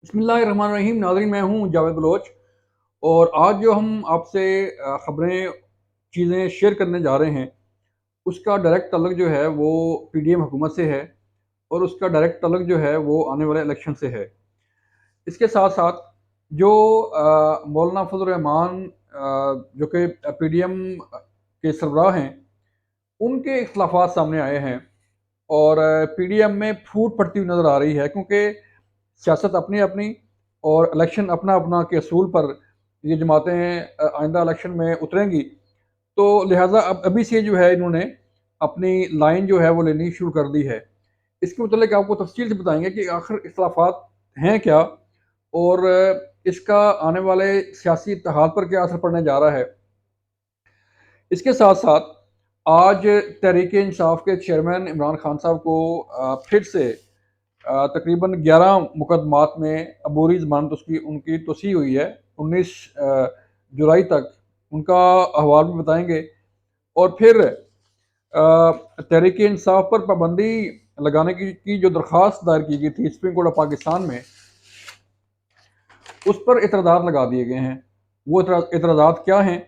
बिस्मिल्लाहिर्रहमानिर्रहीम। नाज़रीन, मैं हूँ जावेद बलोच और आज जो हम आपसे ख़बरें, चीज़ें शेयर करने जा रहे हैं, उसका डायरेक्ट ताल्लुक जो है वो पीडीएम हुकूमत से है और उसका डायरेक्ट ताल्लुक जो है वो आने वाले इलेक्शन से है। इसके साथ-साथ जो मौलाना फज़ल रहमान जो कि पीडीएम के सरबराह हैं, उनके इख्तिलाफ़ात सामने आए हैं और पीडीएम में फूट पड़ती हुई नज़र आ रही है, क्योंकि सियासत अपनी-अपनी और इलेक्शन अपना-अपना के असूल पर ये जमातें आइंदा इलेक्शन में उतरेंगी। तो लिहाज़ा अब अभी से जो है इन्होंने अपनी लाइन जो है वो लेनी शुरू कर दी है। इसके मुतल्लिक़ आपको तफ़सील से बताएँगे कि आखिर इख्तिलाफ़ात हैं क्या और इसका आने वाले सियासी इत्तेहाद पर क्या असर पड़ने जा रहा है। इसके साथ-साथ आज तहरीक-ए-इंसाफ के चेयरमैन इमरान खान साहब को फिर से तकरीबन 11 मुकदमात में अबूरी ज़मानत उसकी उनकी तोसी हुई है। 19 जुलाई तक उनका अहवाल भी बताएँगे और फिर तहरीक-ए-इंसाफ पर पाबंदी लगाने की जो दरख्वास्त दायर की गई थी सुप्रीम कोर्ट ऑफ पाकिस्तान में, उस पर एतराज़ात लगा दिए गए हैं। वो एतराज़ात क्या हैं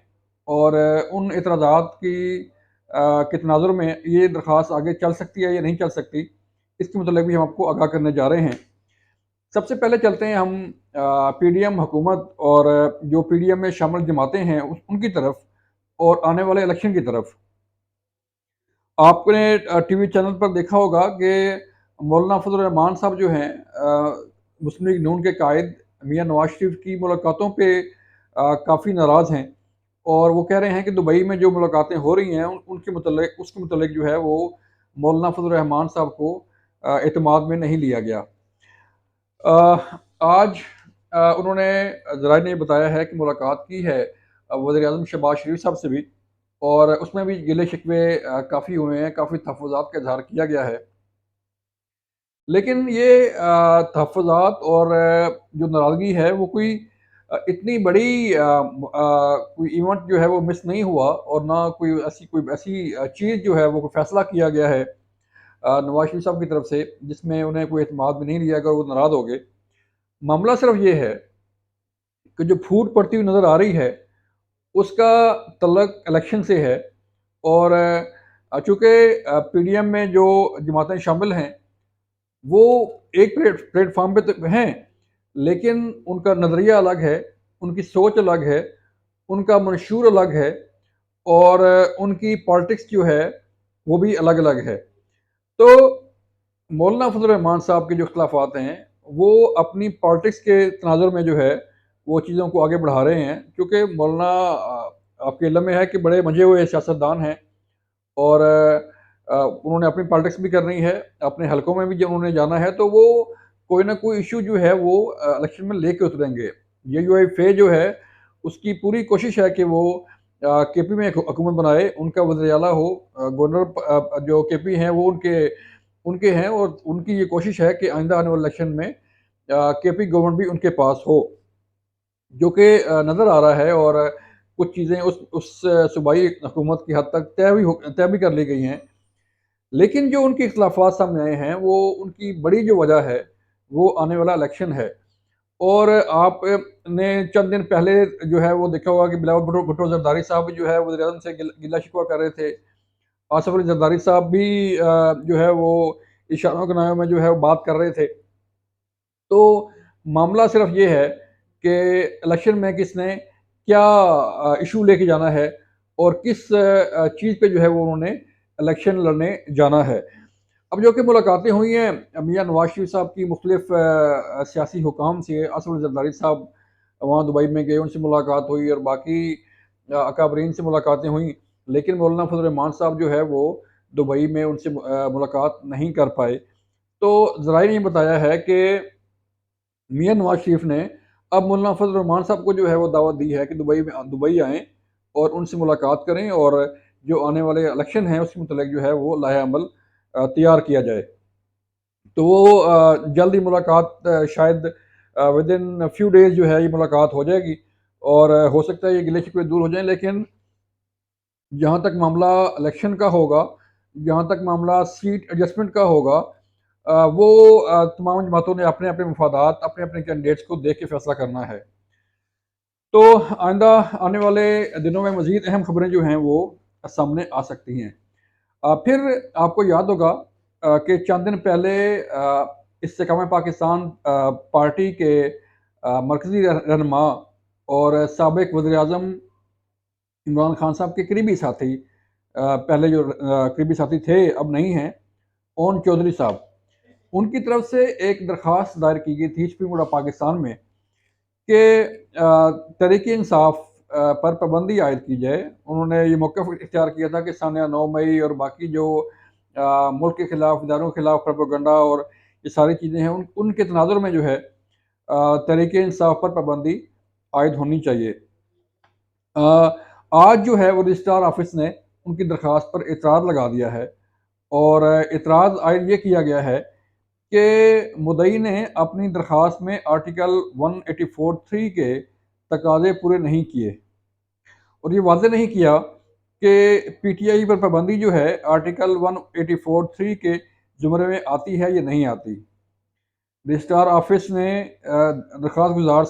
और उन एतराज़ात के तनाज़ुर में ये दरख्वास्त आगे चल सकती है या नहीं चल सकती, इसके मुतल्लिक़ भी हम आपको आगाह करने जा रहे हैं। सबसे पहले चलते हैं हम पीडीएम हुकूमत और जो पीडीएम में शामिल जमातें हैं उनकी तरफ और आने वाले इलेक्शन की तरफ। आपने टीवी चैनल पर देखा होगा कि मौलाना फजल रहमान साहब जो हैं मुस्लिम लीग नून के कायद मियां नवाज शरीफ की मुलाकातों पे काफ़ी नाराज़ हैं और वो कह रहे हैं कि दुबई में जो मुलाकातें हो रही हैं उनके मुतल्लिक उसके मुतल्लिक जो है वो मौलाना फजल रहमान साहब को एतमाद में नहीं लिया गया। आज उन्होंने ज़राए ने बताया है कि मुलाकात की है वज़ीर-ए-आज़म शहबाज शरीफ साहब से भी और उसमें भी गिले-शिकवे काफ़ी हुए हैं, काफ़ी तहफ़्फ़ुज़ात का इज़हार किया गया है। लेकिन ये तहफ़्फ़ुज़ात और जो नाराज़गी है वो कोई इतनी बड़ी कोई इवेंट जो है वो मिस नहीं हुआ और ना कोई ऐसी चीज़ जो है वो कोई फ़ैसला किया गया है नवाज़ शरीफ साहब की तरफ से जिसमें उन्हें कोई एतमाद में नहीं लिया गया और वो नाराज़ हो गए। मामला सिर्फ़ ये है कि जो फूट पड़ती हुई नज़र आ रही है, उसका तल्लुक इलेक्शन से है और चूँकि पीडीएम में जो जमातें शामिल हैं, वो एक प्लेटफ़ॉर्म पे तो हैं, लेकिन उनका नज़रिया अलग है, उनकी सोच अलग है, उनका मंशूर अलग है और उनकी पॉलिटिक्स जो है, वो भी अलग-अलग है। तो मौलाना फज़ल रहमान साहब के जो इख्तिलाफ़ात हैं, वो अपनी पॉलिटिक्स के तनाज़ुर में जो है, वो चीज़ों को आगे बढ़ा रहे हैं। क्योंकि मौलाना आपके इल्म में है कि बड़े मंझे हुए सियासतदान हैं और उन्होंने अपनी पॉलिटिक्स भी करनी है, अपने हलकों में भी जब उन्होंने जाना है, तो वो कोई ना कोई इश्यू जो है वो इलेक्शन में लेके उतरेंगे। यूआईफे जो है, उसकी पूरी कोशिश है कि वो केपी में हुकूमत बनाए, उनका वज़ीर आला हो, गवर्नर जो केपी हैं वो उनके उनके हैं और उनकी ये कोशिश है कि आइंदा आने वाले इलेक्शन में केपी गवर्नमेंट भी उनके पास हो, जो कि नज़र आ रहा है और कुछ चीज़ें उस सूबाई हुकूमत की हद तक तय भी कर ली गई हैं। लेकिन जो उनके इख्तिलाफ़ात सामने आए हैं, वो उनकी बड़ी जो वजह है, वो आने वाला इलेक्शन है। और आपने चंद दिन पहले जो है वो देखा होगा कि बिलावल भुट्टो ज़रदारी साहब भी जो है वज़ीर-ए-आज़म से गिला-शिकवा कर रहे थे। आसिफ अली ज़रदारी साहब भी जो है वो इशारों के में जो है वो बात कर रहे थे। तो मामला सिर्फ़ ये है कि इलेक्शन में किसने क्या इश्यू लेके जाना है और किस चीज़ पे जो है वो उन्होंने इलेक्शन लड़ने जाना है। अब जो कि मुलाकातें हुई हैं मियाँ नवाज़ शरीफ साहब की मुख्तलिफ़ सियासी हुकाम से, असद ज़रदारी साहब वहाँ दुबई में गए, उनसे मुलाकात हुई और बाकी अकाबरीन से मुलाकातें हुई। लेकिन मौलाना फज़ल रहमान साहब जो है वो दुबई में उनसे मुलाकात नहीं कर पाए। तो ज़राए ने ये बताया है कि मियाँ नवाज़ शरीफ ने अब मौलाना फज़ल रहमान साहब को जो है वो दावत दी है कि दुबई आएँ और उनसे मुलाकात करें और जो आने वाले इलेक्शन हैं उसके मुतल्लिक़ जो है वो लाहे-अमल तैयार किया जाए। तो वो जल्द ही मुलाकात शायद विदिन फ्यू डेज़ जो है ये मुलाकात हो जाएगी और हो सकता है ये गिले-शिकवे दूर हो जाएँ, लेकिन जहाँ तक मामला इलेक्शन का होगा, जहाँ तक मामला सीट एडजस्टमेंट का होगा, वो तमाम जमातों ने अपने अपने मफादात, अपने अपने कैंडिडेट्स को देख के फैसला करना है। तो आइंदा आने वाले दिनों में मज़ीद अहम खबरें जो हैं वो सामने आ सकती हैं। फिर आपको याद होगा कि चंद दिन पहले इस्तेकाम पाकिस्तान पार्टी के मरकज़ी रहनुमा और साबिक़ वज़ीर-ए-आज़म इमरान खान साहब के करीबी साथी, पहले जो करीबी साथी थे, अब नहीं हैं, ओन चौधरी साहब, उनकी तरफ से एक दरख्वास्त दायर की गई थी सुप्रीम कोर्ट ऑफ पाकिस्तान में कि तहरीक-ए-इंसाफ पर पाबंदी आयद की जाए। उन्होंने ये मौक़िफ़ इख्तियार किया था कि सानिया 9 मई और बाकी जो मुल्क के खिलाफ, इदारों के खिलाफ प्रोपेगेंडा और ये सारी चीज़ें हैं, उनके तनाज़ुर में जो है तहरीक-ए-इंसाफ पर पाबंदी आयद होनी चाहिए। अ, आज जो है वो रजिस्ट्रार ऑफ़िस ने उनकी दरख्वास्त पर एतराज़ लगा दिया है और एतराज़ आयद ये किया गया है कि मुद्दई ने अपनी दरख्वास्त में आर्टिकल 184(3) के तकाज़े पूरे नहीं किए और ये वाज़ेह नहीं किया कि पीटीआई पर पाबंदी जो है आर्टिकल 184(3) के ज़ुमरे में आती है या नहीं आती। रजिस्ट्रार ऑफ़िस ने दरख्वास्त गुज़ार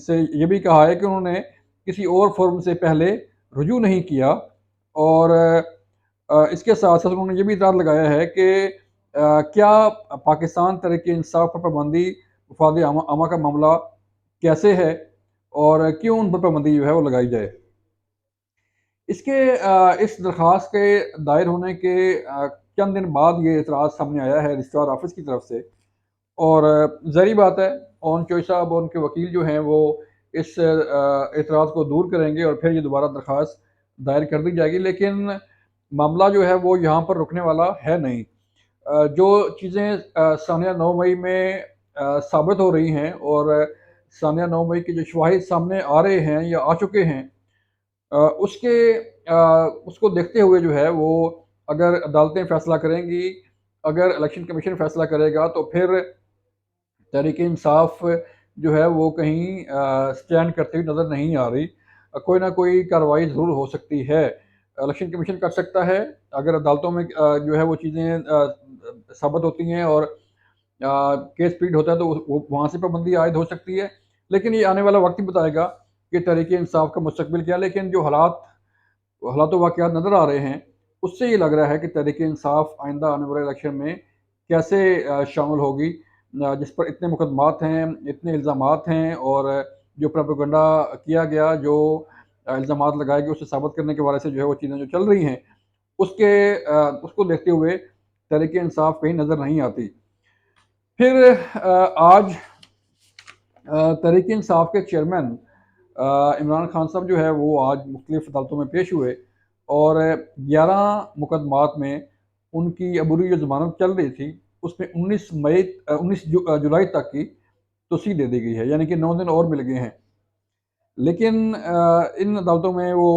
से ये भी कहा है कि उन्होंने किसी और फ़ॉर्म से पहले रुजू नहीं किया और इसके साथ-साथ उन्होंने ये भी इल्ज़ाम लगाया है कि क्या पाकिस्तान तहरीक-ए-इंसाफ पर पाबंदी वफ़ाद आमा का मामला कैसे है और क्यों उन पर पाबंदी जो है वो लगाई जाए। इसके इस दरख्वास्त के दायर होने के चंद दिन बाद ये एतराज़ सामने आया है रजिस्ट्रार ऑफ़िस की तरफ से और ज़ाहिर बात है ओन चोई साहब और उनके वकील जो हैं वो इस एतराज़ को दूर करेंगे और फिर ये दोबारा दरख्वास्त दायर कर दी जाएगी। लेकिन मामला जो है वो यहाँ पर रुकने वाला है नहीं। जो चीज़ें सानिया 9 मई में साबित हो रही हैं और सानिया 9 मई के जो शवाहिद सामने आ रहे हैं या आ चुके हैं, उसको देखते हुए जो है वो अगर अदालतें फ़ैसला करेंगी, अगर इलेक्शन कमीशन फ़ैसला करेगा तो फिर तहरीक-ए-इंसाफ जो है वो कहीं स्टैंड करती हुई नज़र नहीं आ रही। कोई ना कोई कार्रवाई ज़रूर हो सकती है। इलेक्शन कमीशन कर सकता है, अगर अदालतों में जो है वो चीज़ें साबित होती हैं और केस प्लीड होता है तो वो वहाँ से पाबंदी आयद हो सकती है। लेकिन ये आने वाला वक़्त ही बताएगा कि तहरीक-ए-इंसाफ का मुस्तकबिल क्या है। लेकिन जो हालात वाक़यात नज़र आ रहे हैं, उससे ये लग रहा है कि तहरीक-ए-इंसाफ आइंदा आने वाले इलेक्शन में कैसे शामिल होगी, जिस पर इतने मुकदमात हैं, इतने इल्ज़ामात हैं और जो प्रोपेगेंडा किया गया, जो इल्ज़ामात लगाए गए, उसे साबित करने के हवाले से जो है वो चीज़ें जो चल रही हैं, उसको देखते हुए तहरीक-ए-इंसाफ कहीं नज़र नहीं आती। फिर आज तहरीक-ए-इंसाफ के चेयरमैन इमरान खान साहब जो है वो आज मुख्तलिफ़ अदालतों में पेश हुए और 11 मुकदमात में उनकी अबूरी जो ज़मानत चल रही थी, उसमें 19 जुलाई तक की तोसी दे दी गई है, यानी कि 9 दिन और मिल गए हैं। लेकिन इन अदालतों में वो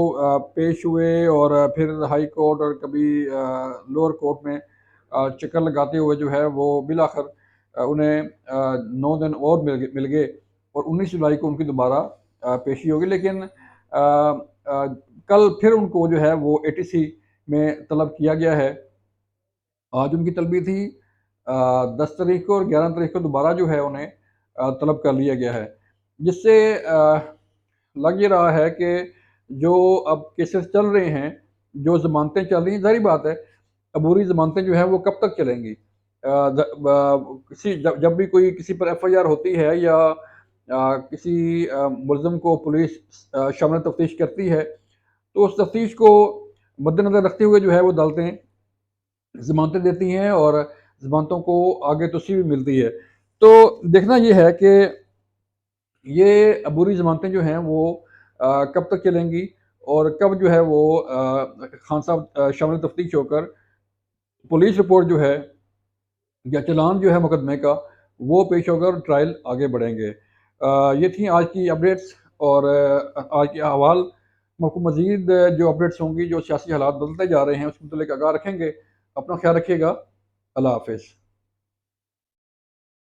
पेश हुए और फिर हाई कोर्ट और कभी लोअर कोर्ट में चक्कर लगाते हुए जो है वो बिलाखिर उन्हें 9 दिन और मिल गए और 19 जुलाई को उनकी दोबारा पेशी होगी। लेकिन कल फिर उनको जो है वो एटीसी में तलब किया गया है। आज उनकी तलबी थी 10 तारीख को और 11 तारीख को दोबारा जो है उन्हें तलब कर लिया गया है। जिससे लग ये रहा है कि जो अब केसेस चल रहे हैं, जो ज़मानतें चल रही हैं, ज़ाहिर बात है, अबूरी ज़मानतें जो हैं वो कब तक चलेंगी? जब भी कोई किसी पर एफआईआर होती है या किसी मुलज़िम को पुलिस शामिल तफ्तीश करती है, तो उस तफ्तीश को मद्देनज़र रखते हुए जो है वो अदालतें ज़मानतें देती हैं और ज़मानतों को आगे तोसी भी मिलती है। तो देखना ये है कि ये अबूरी ज़मानतें जो हैं वो कब तक चलेंगी और कब जो है वो खान साहब शामिल तफ्तीश होकर पुलिस रिपोर्ट जो है या चालान जो है मुकदमे का वो पेश होगा और ट्रायल आगे बढ़ेंगे। ये थी आज की अपडेट्स और आज के अहवाल। हम आपको मज़ीद जो अपडेट्स होंगी, जो सियासी हालात बदलते जा रहे हैं, उसके मुतल्लिक आगाह रखेंगे। अपना ख़्याल रखिएगा। अल्लाह हाफ़िज़।